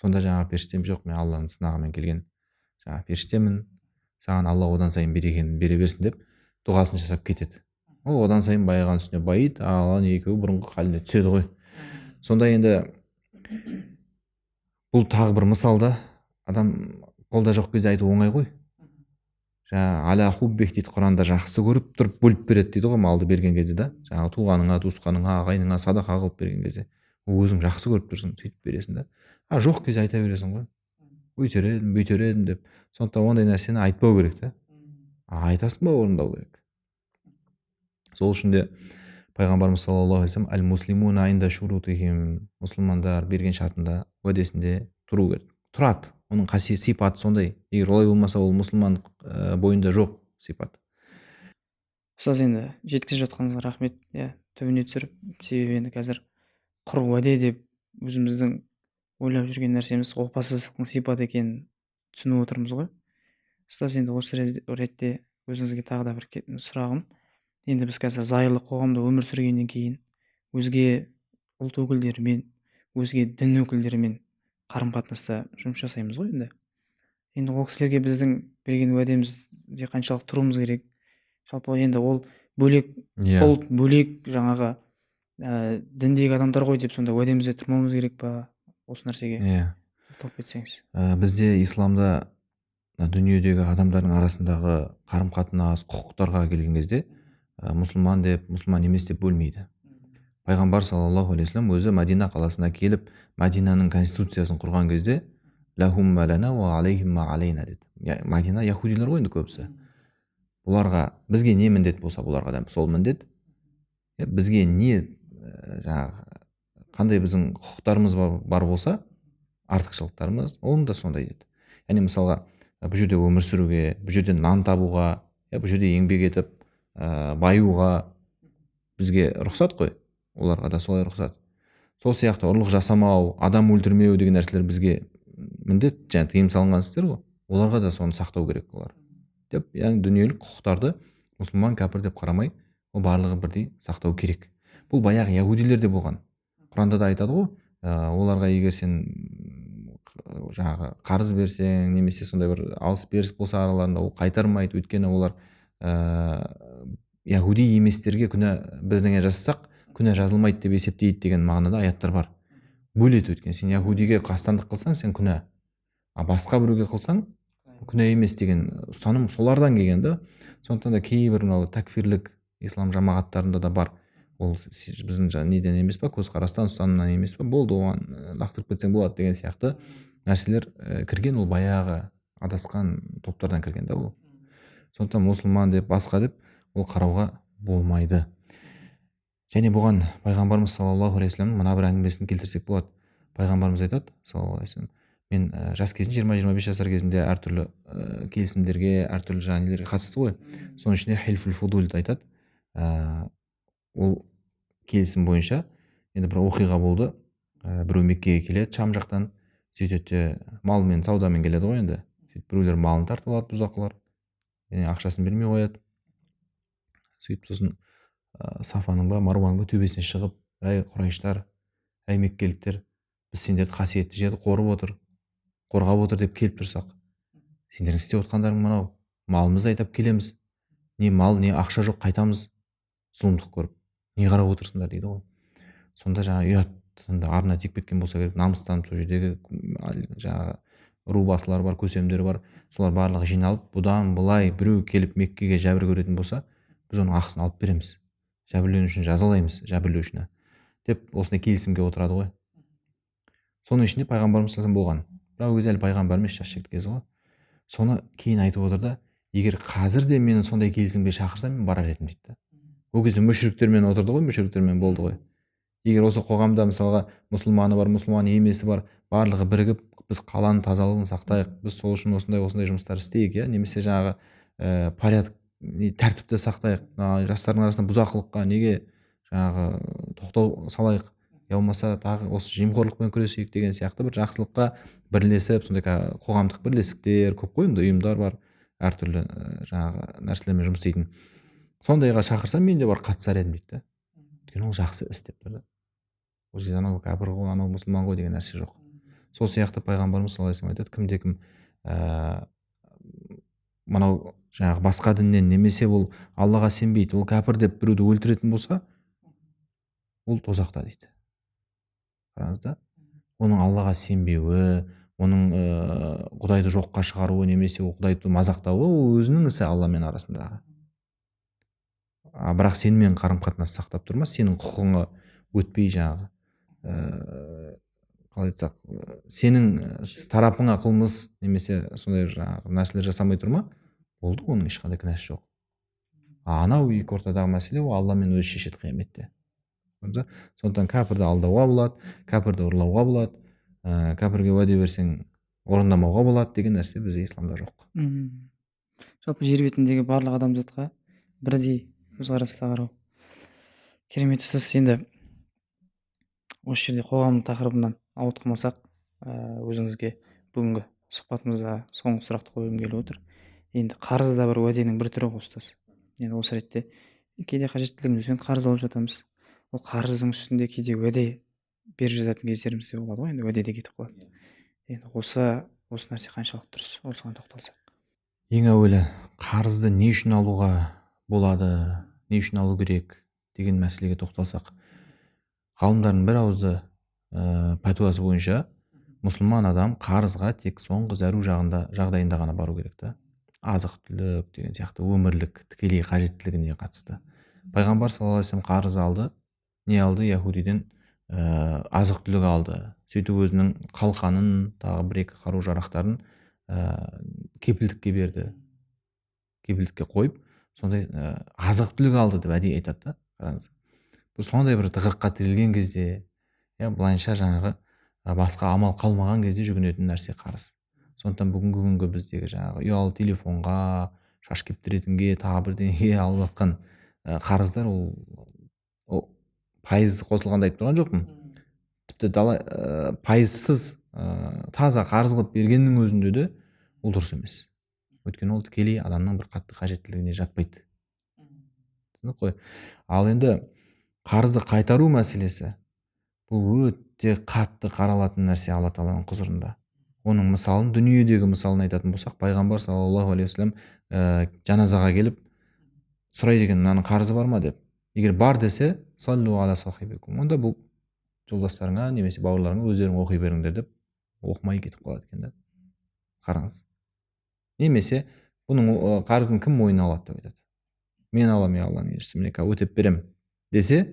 Сонда жаңағы періштем, жоқ, мен Алланың сынағымен келген жаңағы періштемін, саған Алла одан сайын берекені бере берсін деп дұғасын жасап кетеді. Ол одан сайын байыған үстіне байиды, Алланың екеуі бұрынғы халіне түседі ғой. Сонда енді бұл тағы бір мысалда, адам қолда жоқ кезде айту оңай ғой. Аля хуббих дейді, Құранда жақсы көріп тұрып бөліп береді дейді ғой, малды берген кезде да. Жаңағы туғаныңа, туысқаныңа, ағайыныңа садақа қылып берген кезде өзің жақсы көріп тұрсың, сөйтіп бересің да. Жоқ кезде айта бересің ғой. Өйтер едім, бүйтер едім деп. Сондықтан ондай нәрсені айтпау керек та. Айтасың ба, орындау керек. Сол үшін де пайғамбарымыз саллаллаху алейхи вассалам әл-муслимуна инда шурутихим, мұсылмандар берген шартында, уәдесінде тұру керек. Тұрады. Оның сипаты сондай. Егер олай болмаса, ол мұсылмандық бойында жоқ сипат. Ұстаз, енді жеткізіп жатқаныңызға рахмет. Түбіне түсіріп, себебі енді қазір құр уәде деп өзіміздің ойлап жүрген нәрсеміз опасыздықтың сипаты екенін түсініп отырмыз ғой. Ұстаз, енді осы ретте өзіңізге тағы да бір сұрағым. Енді біз қазір зайырлы қоғамда өмір сүргеннен кейін өзге ұлт өкілдерімен, өзге дін өкілдерімен қарым-қатынаста жұмыс жасаймыз ғой енді. Енді ол кісілерге біздің берген уәдемізде қаншалық тұруымыз керек? Жалпы енді ол бөлек иә ұлт, бөлек жаңағы діндегі адамдар ғой деп сонда уәдемізде тұрмауымыз керек па? Осы нәрсеге иә тоқталып кетсеңіз. бізде исламда дүниедегі адамдардың арасындағы қарым қатынас құқықтарға келген кезде мұсылман деп мұсылман емес деп бөлмейді. Пайғамбар саллаллаху алейхи вассалам өзі Мәдина қаласына келіп Мәдинаның конституциясын құрған кезде лахум ма лана ва алейхим ма алейна деді. Мәдина яхудилер ғой енді көбісі. Бұларға бізге не міндет болса бұларға да сол міндет. Бізге не жаңағы қандай біздің құқықтарымыз бар болса, артықшылықтарымыз, оның да сондай деді. Яғни мысалға бұл жерде өмір сүруге, бұл жерде нан табуға, бұл жерде еңбек етіп баюға бізге рұқсат қой, оларға да солай рұқсат. Сол сияқты ұрлық жасамау, адам өлтірмеу деген нәрселер бізге міндет, және тыйым салынған істер ғой, оларға да соны сақтау керек олар деп. Яғни дүниелік құқықтарды мұсылман кәпір деп қарамай, ол барлығы бірдей сақтау керек. Бұл баяғы яһудилерде болған. Құранда да айтады ғой, оларға егер сен жаңағы қарыз берсең, немесе сондай бір алыс беріс болса араларында, ол қайтармайды, өйткені олар яһуди еместерге күнә бірдеңе жасасақ күнә жазылмайды деп есептейді деген мағынада аяттар бар. Бөледі, өйткені сен яһудиге қастандық қылсаң сен күнә, а басқа біреуге қылсаң күнә емес деген ұстаным солардан келген да. Сондықтан да кейбір мынау тәкфирлік ислам жамағаттарында да бар. Ол біздің неден емес па, көзқарастан, ұстанымнан емес па, болды оған лақтырып кетсең болады деген сияқты нәрселер кірген. Ол баяғы адасқан топтардан кірген да ол. Сондықтан мұсылман деп, басқа деп ол қарауға болмайды. Және бұған пайғамбарымыз саллаллаху алейхи вассаламның мына бір әңгімесін келтірсек болады. Пайғамбарымыз айтады саллаллаху алейхи вассалам, мен жас кезінде 20-25 жасар кезінде әртүрлі келісімдерге, әртүрлі жаңаларға қатысты ғой. Соның ішінде хилфул фудульді айтады. Ол келісім бойынша енді бір оқиға болды. Біреу Меккеге келеді шам жақтан, сөйтеді малмен, саудамен келеді ғой енді. Сөйтіп біреулер малын тартып алады, бұзақылар, ақшасын бермей қояды. Сөйтіп сосын Сафаның ба, Маруаның ба төбесіне шығып, әй құрайыштар, әй меккеліктер, біз сендерді қасиетті жерді қорғап отыр деп келіп тұрсақ, сендердің істеп отқандарың мынау, малымызды айдап келеміз, не мал, не ақша жоқ, қайтамыз, зұлымдық көріп, не қарап отырсыңдар дейді ғой. Сонда жаңа ұят арына тиіп кеткен болса керек, намыстанып сол жердегі жаңағы ру басылары бар, көсемдері бар, солар барлығы жиналып, бұдан былай біреу келіп Меккеге жәбір көретін болса, біз оның ақысын алып береміз, жәбірленушіні жазалаймыз, жәбірлеушіні деп осындай келісімге отырады ғой. Соның ішінде пайғамбарымыз болған. Бірақ ол кезде әлі пайғамбар емес, жас жігіт кезі ғой. Соны кейін айтып отыр да, егер қазір де мені сондай келісімге шақырса, мен барар едім дейді. Ол кезде мүшриктермен отырды ғой, мүшриктермен болды ғой. Егер осы қоғамда мысалға мұсылманы бар, мұсылман емесі бар, барлығы бірігіп, біз қаланың тазалығын сақтайық, біз сол үшін осындай жұмыстар істейік, немесе жаңағы порядок, тәртіпті сақтайық, жастардың арасында бұзақылыққа неге жаңағы тоқтау салайық, болмаса тағы осы жемқорлықпен күресейік деген сияқты бір жақсылыққа бірлесіп, сондай қоғамдық бірлестіктер көп қой, енді ұйымдар бар, әртүрлі жаңағы нәрселермен жұмыс істейтін. Сондайға шақырсам мен де бар қатысар едім дейді. Өйткені ол жақсы іс деп тұр да. Ол жерде анау кәпір ғой, анау мұсылман ғой деген нәрсе жоқ. Сол сияқты пайғамбарымыз саллаллаху алейхи вассалам айтады, кімде-кім мынау жаңағы басқа діннен немесе ол Аллаға сенбейді, ол кәпір деп біреуді өлтіретін болса, ол тозақта дейді. Қараңыз да, оның Аллаға сенбеуі, оның Құдайды жоққа шығаруы немесе Құдайды мазақтауы ол өзінің ісі Алламен арасындағы. Бірақ сенімен қарым-қатынас сақтап тұрмас, сенің құқығыңа өтпей жаңағы қалай айтсақ, сенің тарапыңа қылмыс немесе сондай жаңағы нәрселер жасамай тұрма, болды, оның ешқандай кінәсі жоқ. Анау екі ортадағы мәселе ол Алламен өзі шешеді қияметте. Сондықтан кәпірді алдауға болады, кәпірді ұрлауға болады, кәпірге уәде берсең орындамауға болады деген нәрсе бізде исламда жоқ. Жалпы жер бетіндегі барлық адамзатқа бірдей көзқараста қарау. Керемет ұстаз. Енді осы жерде қоғам тақырыбынан ауытқымасақ, өзіңізге бүгінгі сұхбатымызда соңғы сұрақты қойғым келіп отыр. Енді қарыз да бір уәденің бір түрі ғой ұстаз. Енді осы ретте кейде қажеттілігіміз үшін қарыз алып жатамыз. Ол қарыздың үстінде кейде уәде беріп жататын кездеріміз де болады ғой, енді уәде де кетіп қалады. Енді осы нәрсе қаншалықты дұрыс, осыған тоқталсақ. Ең әуелі қарызды не үшін алуға болады, не үшін алу керек деген мәселеге тоқталсақ, ғалымдардың бір ауызды пәтуасы бойынша мұсылман адам қарызға тек соңғы зәру жағдайында ғана бару керек та. Азық түлік деген сияқты өмірлік тікелей қажеттілігіне қатысты. Пайғамбар саллаллаху алейхи вассалам қарыз алды, не алды? Яхудиден азық түлік алды. Сөйтіп өзінің қалқанын, тағы бір екі қару жарақтарын кепілдікке берді. Кепілдікке қойып, сондай азық түлік алды деп әдейі айтады да. Қараңыз. Бұл сондай бір тығырыққа тірелген кезде, былайынша жаңағы басқа амал қалмаған кезде жүгінетін нәрсе қарыз. Сондықтан бүгінгі күнгі біздегі жаңағы ұялы телефонға, шаш кептіретінге, тағы бірдеңеге алып жатқан қарыздар, ол пайыз қосылғанда айтып тұрған жоқпын. Тіпті пайызсыз таза қарыз қылып бергеннің өзінде де ол дұрыс емес. Өйткені ол тікелей адамның бір қатты қажеттілігіне жатпайды. Түсіндік қой. Ал енді қарызды қайтару мәселесі, бұл өте қатты қаралатын нәрсе Алла Тағаланың құзырында. Оның мысалын, дүниедегі мысалын айтатын болсақ, пайғамбар саллаллаху алейхи вассалам жаназаға келіп сұрайды екен, мынаның қарызы бар ма деп. Егер бар десе, саллу аля сахибикум, онда бұл жолдастарыңа немесе бауырларыңа өздерің оқи беріңдер деп оқымай кетіп қалады екен да. Қараңыз. Немесе бұның қарызын кім мойнына алады деп айтады. Мен аламын, Алланың елшісі, міне өтеп берем десе,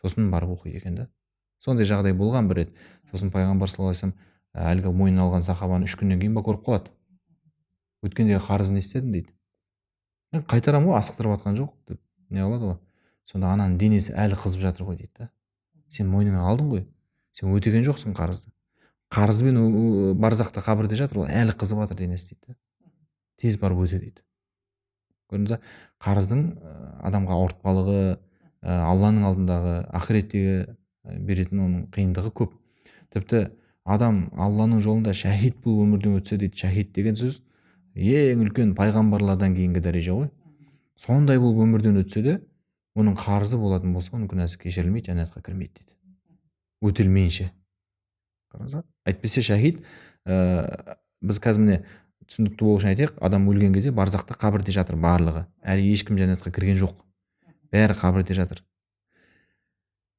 сосын барып оқиды екен да. Сондай жағдай болған бір рет. Сосын пайғамбар саллаллаху алейхи вассалам әлгі мойнына алған сахабаны 3 күннен кейін ба көріп қалады. Өткендегі қарызын не істедің дейді. Қайтарам ғой, асықтырып жатқан жоқ деп не қылады ғой. Сонда ананың денесі әлі қызып жатыр ғой дейді да. Сен мойныңа алдың ғой, сен өтеген жоқсың қарызды. Қарызбен барзақта қабірде жатыр, ол әлі қызып жатыр денесі дейді. Тез барып өте дейді. Көрдіңіз ба? Қарыздың адамға ауыртпалығы, Алланың алдындағы ақыреттегі беретін оның қиындығы көп. Тіпті адам Алланың жолында шахид болып өмірден өтсе дейді. Шахид деген сөз ең үлкен пайғамбарлардан кейінгі дәреже ғой. Сондай болып өмірден өтсе де, оның қарызы болатын болса, оның күнәсі кешірілмейді, жәннатқа кірмейді дейді. Өтелмейінше. Әйтпесе шахид, біз қазір міне түсінікті болу үшін айтайық, адам өлген кезде барзақта қабірде жатыр барлығы. Әлі ешкім жәннатқа кірген жоқ. Бәрі қабірде жатыр.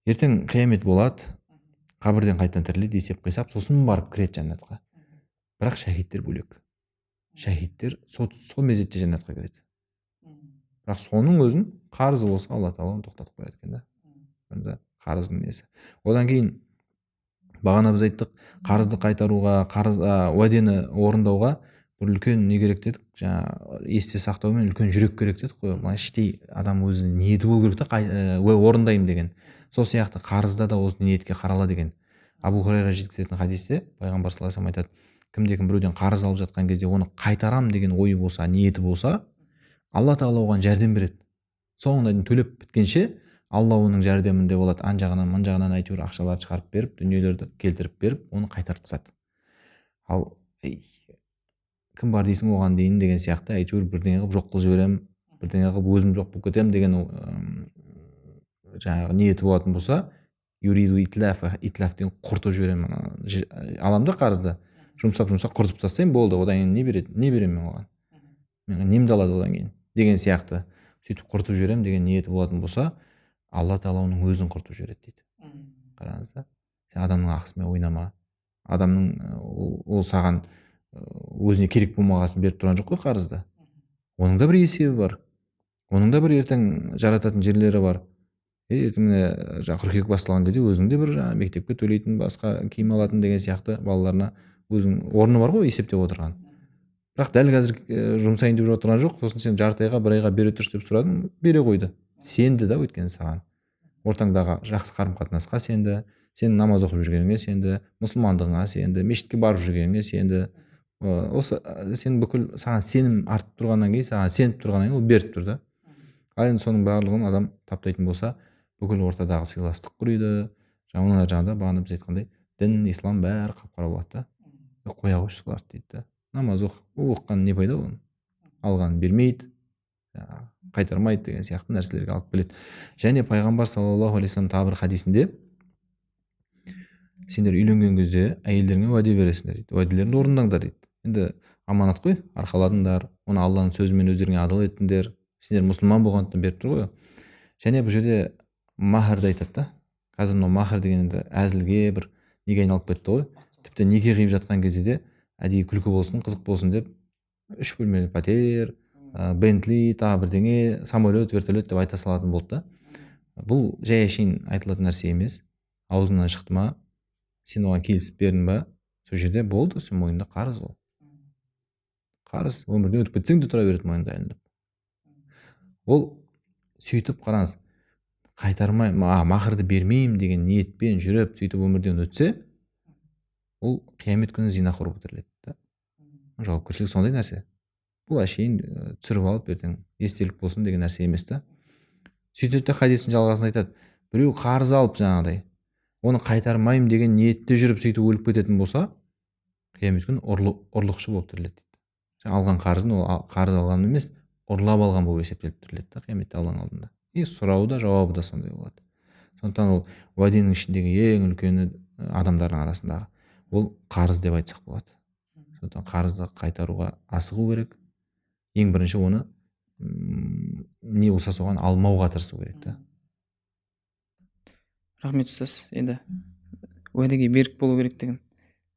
Ертең қиямет болады, қабірден қайтадан тіріледі, есеп қисап, сосын барып кіреді жәннатқа. Бірақ шахидтер бөлек. Шахидтер сол мезетте жәннатқа кіреді. Бірақ соның өзін қарызы болса, Алла Тағала оны тоқтатып қояды екен да. Қарыздың несі. Одан кейін бағана біз айттық, қарызды қайтаруға, уәдені орындауға бір үлкен не керек дедік, жаңа есте сақтаумен үлкен жүрек керек дедік қой. Былай іштей адам өзінің ниеті болу керек та, орындаймын деген. Сол сияқты қарызда да осы ниетке қарала деген. Абу Хурайра жеткізетін хадисте пайғамбар саллаллаху алейхи вассалам айтады, кімде-кім біреуден қарыз алып жатқан кезде оны қайтарам деген ойы болса, ниеті болса, Алла Тағала оған жәрдем береді. Соңына дейін төлеп біткенше Алла оның жәрдемінде болады. Ан жағынан, мын жағынан әйтеуір ақшаларды шығарып беріп, дүниелерді келтіріп беріп, оны қайтарып тастады. Ал кім бар дейсің оған дейін деген сияқты әйтеуір бірдеңе қылып жоқ қылып жіберем, бірдеңе қылып өзім жоқ болып кетем деген жаңағы ниеті болатын болса, юриду итляфтен құртып жіберем, аламда қарызды жұмсап құртып тастаймын, болды, одан кейін не беремін мен оған, мен немді алады одан кейін деген сияқты сөйтіп құртып жіберем деген ниеті болатын болса, Алла Тағала оның өзін құртып жібереді дейді. Қараңыз да, сен адамның ақысымен ойнама, адамның ол саған өзіне керек болмағасын беріп тұрған жоқ қой қарызды. Оның да бір есебі бар, оның да бір ертең жарататын жерлері бар. Ертең қыркүйек басталған кезде өзіңде бір мектепке төлейтін, басқа киім алатын деген сияқты балаларына өзің орны бар ғой есептеп отырған. Бірақ дәл қазір жұмсайын деп отырған жоқ. Сосын сен жарты айға, бір айға бере тұршы деп сұрадың, бере қойды. Сенді да өйткені саған. Ортаңдағы жақсы қарым-қатынасқа сенді, сен намаз оқып жүргеніңе сенді, мұсылмандығыңа сенді, мешітке барып жүргеніңе сенді. Осы сен бүкіл саған сенім артып тұрғаннан кейін, саған сеніп тұрғаннан кейін ол беріп тұр да. Ал енді соның барлығын адам таптайтын болса, бүкіл ортадағы сыйластық құриды, Жаңағылар жаңағыда бағана біз айтқандай дін ислам бәрі қап қара болады да, қоя қойшы соларды дейді да. Намаз оқыған не пайда оның, алғанын бермейді, қайтармайды деген сияқты нәрселерге алып келеді. Және пайғамбар саллаллаху алейхи вассалам тағы бір хадисінде сендер үйленген кезде әйелдеріңе уәде бересіңдер дейді, уәделеріңді орындаңдар дейді. Енді аманат қой, арқаладыңдар, оны алланың сөзімен өздеріңе адал еттіңдер, сендер мұсылман болғандықтан беріп тұр ғой. Және бұл жерде махрды айтады да. Қазір мынау махр деген енді әзілге бір неге айналып кетті ғой. Тіпті неке қиып жатқан кезде де әдейі күлкі болсын, қызық болсын деп 3 бөлмелі пәтер, Бентли, тағы бірдеңе, самолет, вертолет деп айта салатын болды да. Бұл жай әшейін айтылатын нәрсе емес. Аузыңнан шықты ма, сен оған келісіп бердің ба, сол жерде болды, сен мойнында қарыз ол. Қарыз, өмірден өтіп кетсең де тұра береді мойнында ілініп. Ол сөйтіп қараңыз, қайтармай, махрды бермеймін деген ниетпен жүріп, сөйтіп өмірден өтсе, ол қиямет күні зинақор болып тіріледі да. Жауапкершілік сондай нәрсе. Бұл әшейін түсіріп алып ертең естелік болсын деген нәрсе емес та. Сөйтеді де хадистің жалғасын айтады. Біреу қарыз алып жаңағыдай, оны қайтармаймын деген ниетте жүріп сөйтіп өліп кететін болса, қиямет күні ұрлықшы болып тіріледі дейді. Алған қарызын ол қарыз алған емес, ұрлап алған болып есептеліп тіріледі да қияметте Алланың алдында. И сұрауы да жауабы да сондай болады. Сондықтан ол уәденің ішіндегі ең үлкені адамдардың арасындағы ол қарыз деп айтсақ болады. Сондықтан қарызды қайтаруға асығу керек. Ең бірінші оны не болса соған алмауға тырысу керек та. Рахмет ұстаз. Енді уәдеге берік болу керек деген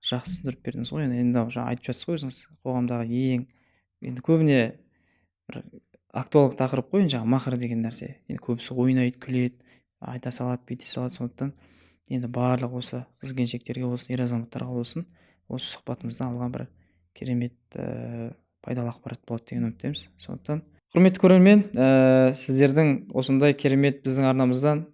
жақсы түсіндіріп бердіңіз ғой. Енді жаңа айтып жатсыз ғой өзіңіз, қоғамдағы ең енді көбіне бір актуалдық тақырып қой, жаңағы махр деген нәрсе. Енді көбісі ойнайды, күледі, айта салады, бүйте салады. Сондықтан енді барлық осы қыз келіншектерге болсын, ер азаматтарға болсын, осы сұхбатымыздан алған бір керемет пайдалы ақпарат болады деген үміттеміз. Сондықтан құрметті көрермен, сіздердің осындай керемет біздің арнамыздан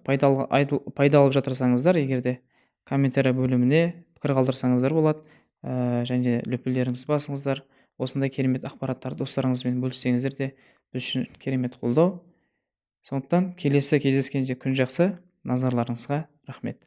пайда алып жатырсаңыздар, егер де комментарий бөліміне пікір қалдырсаңыздар болады, және löпелеріңізді басыңыздар. Осындай керемет ақпараттарды достарыңызбен бөліссеңіздер де біз үшін керемет қолдау. Сондықтан келесі кездескенше күн жақсы. Назарларыңызға рахмет.